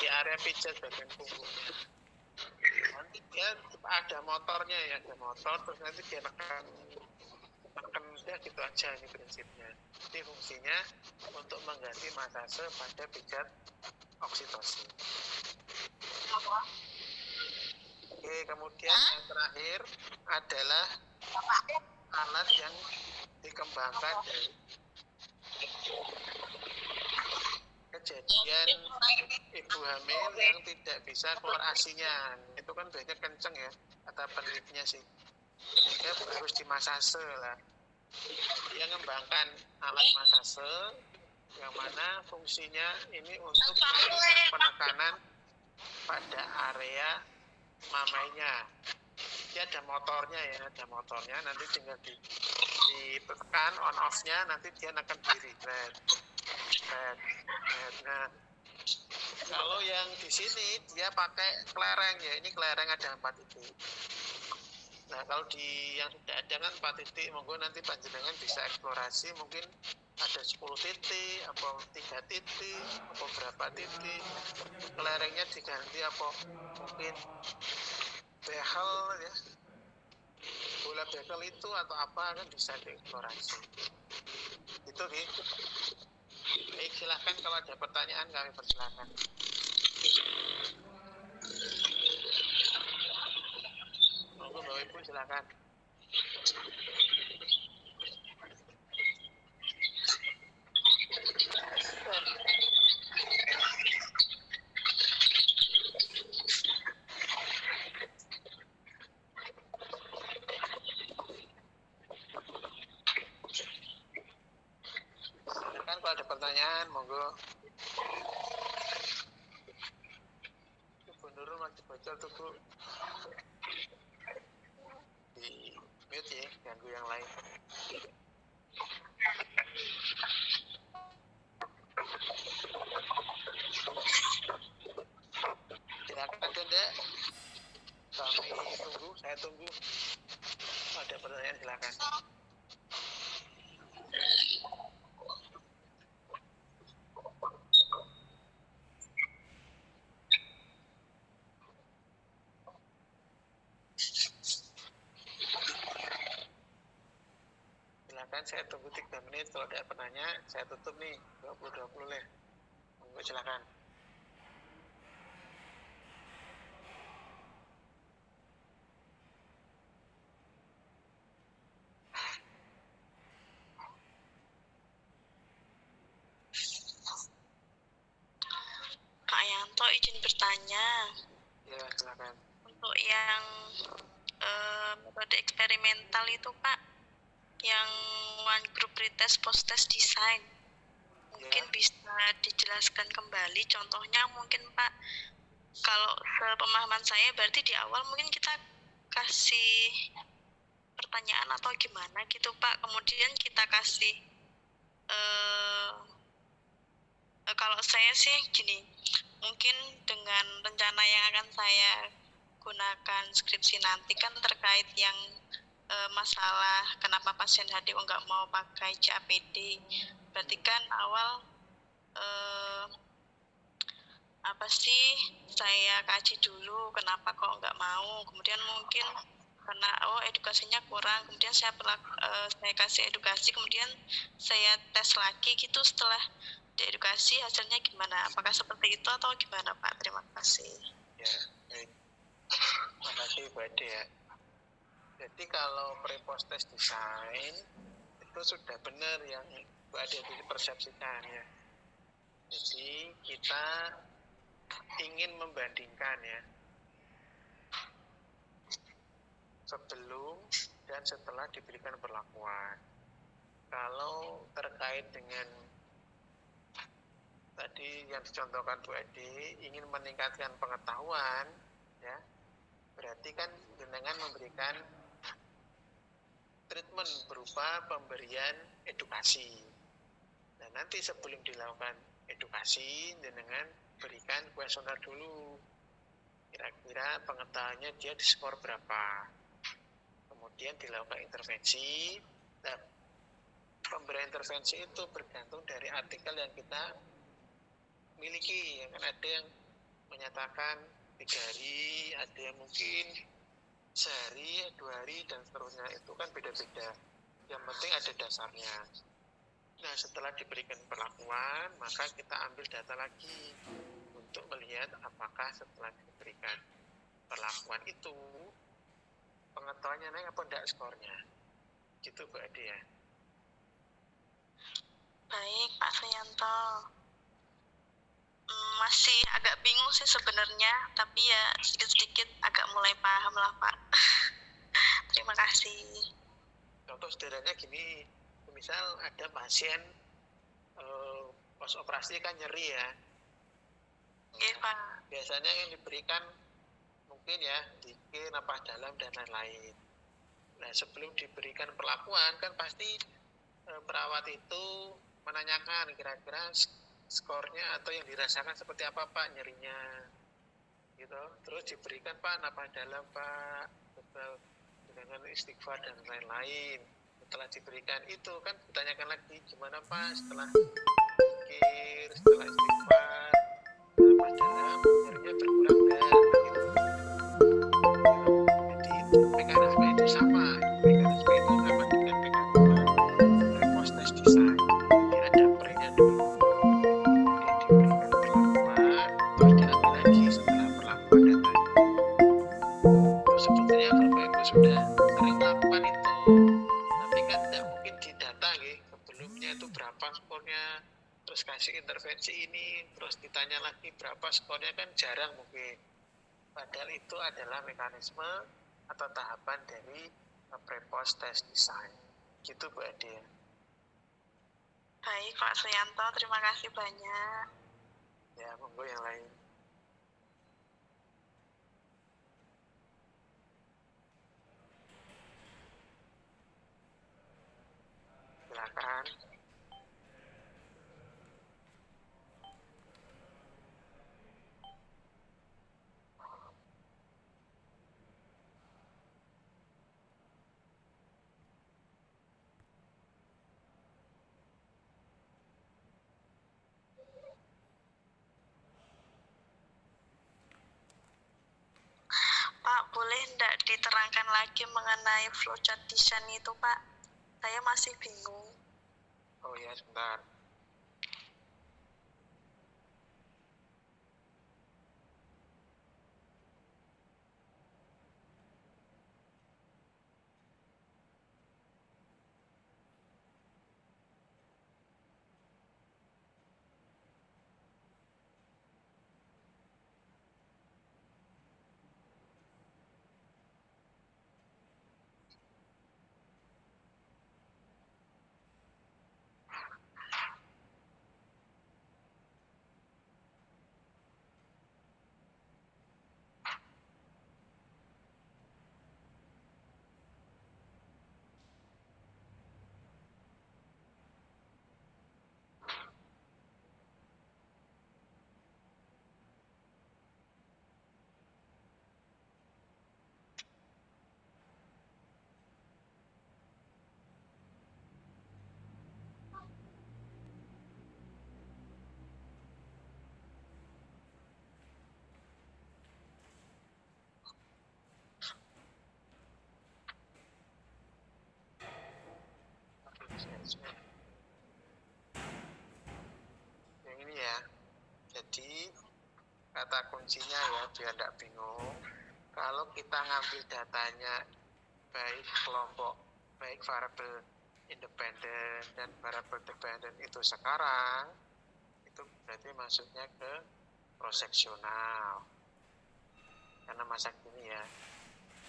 di area pijat bagian punggungnya. Nanti dia ada motornya ya, ada motor, terus nanti dia tekan dia gitu aja, ini prinsipnya. Jadi fungsinya untuk mengganti masase pada pijat oksitosin. Oke, kemudian yang terakhir adalah alat yang dikembangkan dari kejadian ibu hamil yang tidak bisa keluar asinya. Itu kan banyak kenceng ya, kata penelitinya sih. Sehingga harus dimasase lah. Dia mengembangkan alat masase yang mana fungsinya ini untuk memberikan penekanan pada area mamainya. Dia ada motornya ya, ada motornya, nanti tinggal ditekan on off-nya, nanti dia akan diri. Nah, kalau yang di sini dia pakai kelereng ya, ini kelereng ada 4 titik. Nah, kalau di yang sudah ada kan 4 titik, monggo nanti panjenengan bisa eksplorasi, mungkin ada 10 titik, atau 3 titik, atau berapa titik, kelerengnya diganti apa mungkin behel ya, bola behel itu atau apa kan bisa dieksplorasi. Itu gitu. Baik, silahkan kalau ada pertanyaan kami persilahkan. Monggo Bapak Ibu silakan. Silakan kalau ada pertanyaan, monggo. Bu Nurul masih bocor tuh Bu. Di mute ya, ganggu yang lain. Silakan Denda. Kami tunggu, saya tunggu. Ada pertanyaan silakan. Silakan, saya tunggu 3 menit. Kalau ada penanya, saya tutup nih 20-20 lah. Monggo silakan. Pak Yanto izin bertanya. Ya, silakan. Untuk yang metode eksperimental itu Pak, yang one group pretest post test design, mungkin bisa dijelaskan kembali contohnya mungkin Pak. Kalau sepemahaman saya berarti di awal mungkin kita kasih pertanyaan atau gimana gitu Pak, kemudian kita kasih kalau saya sih gini, mungkin dengan rencana yang akan saya gunakan skripsi nanti kan terkait yang masalah kenapa pasien HDO nggak mau pakai CAPD. Berarti kan awal apa sih saya kaji dulu kenapa kok nggak mau. Kemudian mungkin karena edukasinya kurang, kemudian saya kasih edukasi, kemudian saya tes lagi gitu setelah diedukasi hasilnya gimana? Apakah seperti itu atau gimana Pak? Terima kasih. Ya, baik. Terima kasih Bu Ade ya. Jadi kalau pre-post test design itu sudah benar yang Bu Ade dipersepsikan ya. Jadi kita ingin membandingkan ya sebelum dan setelah diberikan perlakuan. Kalau terkait dengan tadi yang dicontohkan Bu Ade ingin meningkatkan pengetahuan ya, berarti kan dengan memberikan treatment berupa pemberian edukasi. Nah, nanti sebelum dilakukan edukasi dengan berikan kuesioner dulu, kira-kira pengetahuannya dia di skor berapa, kemudian dilakukan intervensi. Nah, pemberian intervensi itu bergantung dari artikel yang kita miliki, kan ada yang menyatakan 3 hari, ada yang mungkin sehari, 2 hari, dan seterusnya. Itu kan beda-beda. Yang penting ada dasarnya. Nah, setelah diberikan perlakuan, maka kita ambil data lagi untuk melihat apakah setelah diberikan perlakuan itu pengetahuannya naik apa enggak skornya. Gitu Bu Ade ya. Baik, Pak Suyanto. Masih agak bingung sih sebenarnya, tapi ya sedikit-sedikit agak mulai paham lah, Pak. Terima kasih. Contoh sederhananya gini, misal ada pasien pas operasi kan nyeri ya. Oke, Pak. Biasanya yang diberikan mungkin ya dikir, napas dalam, dan lain-lain. Nah, sebelum diberikan perlakuan kan pasti perawat itu menanyakan kira-kira skornya atau yang dirasakan seperti apa Pak nyerinya gitu. Terus diberikan Pak napas dalam Pak, dengan istighfar dan lain-lain. Setelah diberikan itu kan ditanyakan lagi gimana Pak setelah zikir, setelah istighfar, napas dalam, nyerinya berkurang dan gitu. Jadi mekanisme itu sama. Mekanisme itu sama dengan mekanisme pre-post test design. Jadi ada pre-nya dulu, kemudian diberikan perlakuan, terus diambil lagi setelah perlakuan datanya. Sebetulnya Bapak Ibu sudah sering melakukan itu, tapi kan tidak mungkin didata sebelumnya itu berapa skornya, terus kasih intervensi ini, terus ditanya lagi berapa skornya, kan jarang mungkin. Padahal itu adalah mekanisme atau tahapan dari pre-post test design. Gitu Bu Ade. Baik, Pak Suyanto, terima kasih banyak. Ya, monggo yang lain. Silakan. Pak, boleh tidak diterangkan lagi mengenai flowchart design itu, Pak? Saya masih bingung. Oh ya, sebentar. Yang ini ya. Jadi kata kuncinya ya biar tidak bingung. Kalau kita ngambil datanya baik kelompok, baik variabel independen dan variabel dependen itu sekarang, itu berarti masuknya ke proseksional. Karena masa kini ya.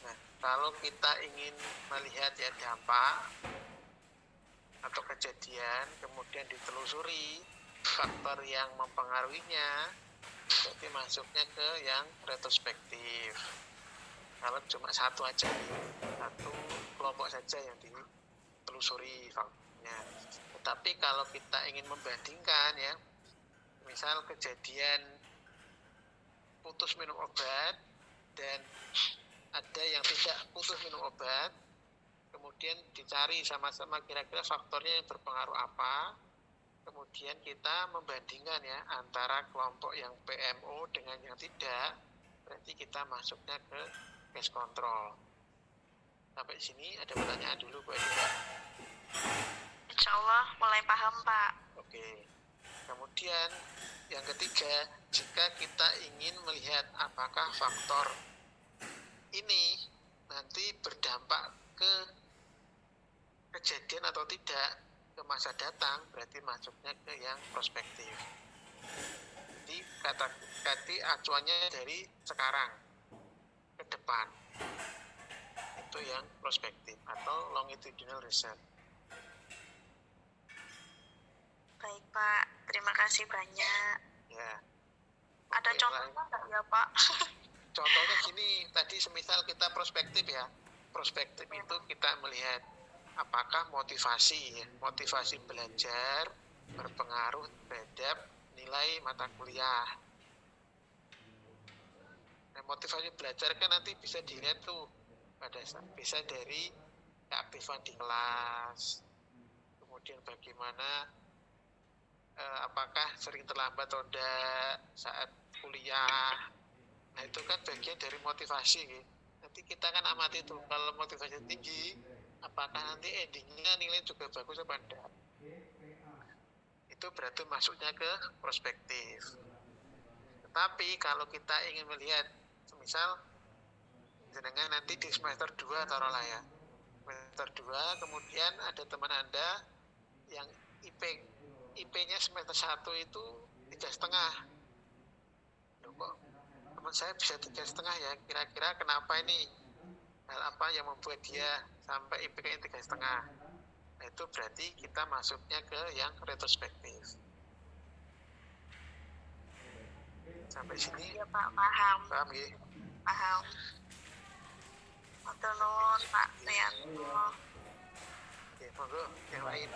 Nah, kalau kita ingin melihat ya dampak atau kejadian, kemudian ditelusuri faktor yang mempengaruhinya, berarti masuknya ke yang retrospektif. Kalau cuma satu aja nih, satu kelompok saja yang ditelusuri faktornya. Tetapi kalau kita ingin membandingkan ya, misal kejadian putus minum obat dan ada yang tidak putus minum obat, kemudian dicari sama-sama kira-kira faktornya yang berpengaruh apa, kemudian kita membandingkan ya antara kelompok yang PMO dengan yang tidak, berarti kita masuknya ke case control. Sampai sini ada pertanyaan dulu Bu Adi? Insya Allah mulai paham Pak. Oke. Kemudian yang ketiga, jika kita ingin melihat apakah faktor ini nanti berdampak ke kejadian atau tidak ke masa datang, berarti masuknya ke yang prospektif. Jadi kata acuannya dari sekarang ke depan, itu yang prospektif atau longitudinal research. Baik Pak, terima kasih banyak. Ya. Ada Oke, contohnya nggak ya Pak? Contohnya gini, tadi semisal kita prospektif ya, prospektif itu kita melihat apakah motivasi belajar berpengaruh terhadap nilai mata kuliah. Nah, motivasi belajar kan nanti bisa dilihat tuh bisa dari keaktifan di kelas, kemudian bagaimana apakah sering terlambat atau tidak saat kuliah. Nah itu kan bagian dari motivasi gitu. Nanti kita kan amati tuh, kalau motivasi tinggi apakah nanti endingnya nilai juga bagus apa enggak. Itu berarti masuknya ke prospektif. Tetapi kalau kita ingin melihat misal jenengan nanti di semester 2 taruhlah ya, semester 2 kemudian ada teman Anda yang IP-nya semester 1 itu 3,5. Loh kok teman saya bisa 3,5 ya, kira-kira kenapa ini, hal apa yang membuat dia sampai IP-nya 3,5. Nah itu berarti kita masuknya ke yang retrospektif. Sampai sini Ya Pak, paham. paham ya? Paham. Matur nuwun Pak Rianto. Oke, monggo yang lain.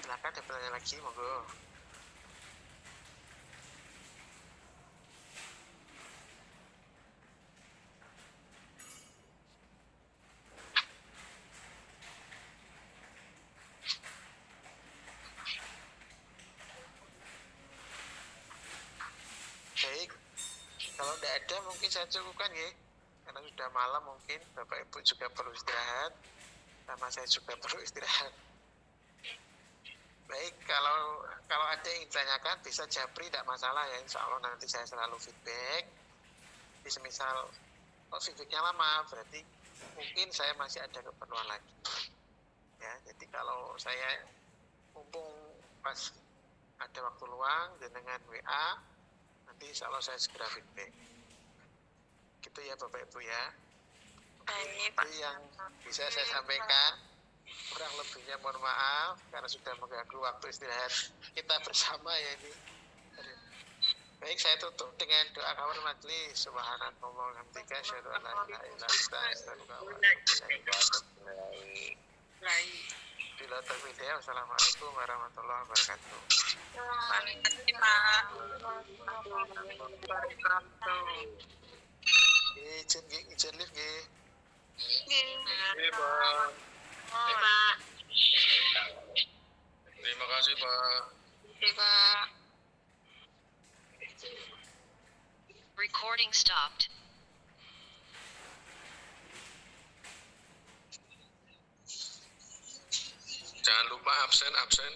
Silakan ada pertanyaan lagi, monggo. Baik, kalau tidak ada mungkin saya cukupkan ya, karena sudah malam mungkin Bapak Ibu juga perlu istirahat, sama saya juga perlu istirahat. Baik, kalau ada yang ditanyakan bisa japri, tidak masalah ya, insya Allah nanti saya selalu feedback. Jadi semisal feedbacknya lama, berarti mungkin saya masih ada keperluan lagi. Ya, jadi kalau saya mumpung pas ada waktu luang dengan WA, nanti insya Allah saya segera feedback. Gitu ya Bapak Ibu ya. Baik Pak. Itu yang bisa saya sampaikan. Kurang lebihnya mohon maaf karena sudah mengganggu waktu istirahat kita bersama ya ini. Baik, saya tutup dengan doa kafaratul majelis. Subhanallah wa bihamdihi asyhadu an la ilaha illa anta astaghfiruka wa atubu ilaik. Bila taufiq hidayah. Wassalamualaikum warahmatullahi wabarakatuh. Izin lift nggih. Pak. Terima kasih Pak. Pak. Recording stopped. Jangan lupa absen.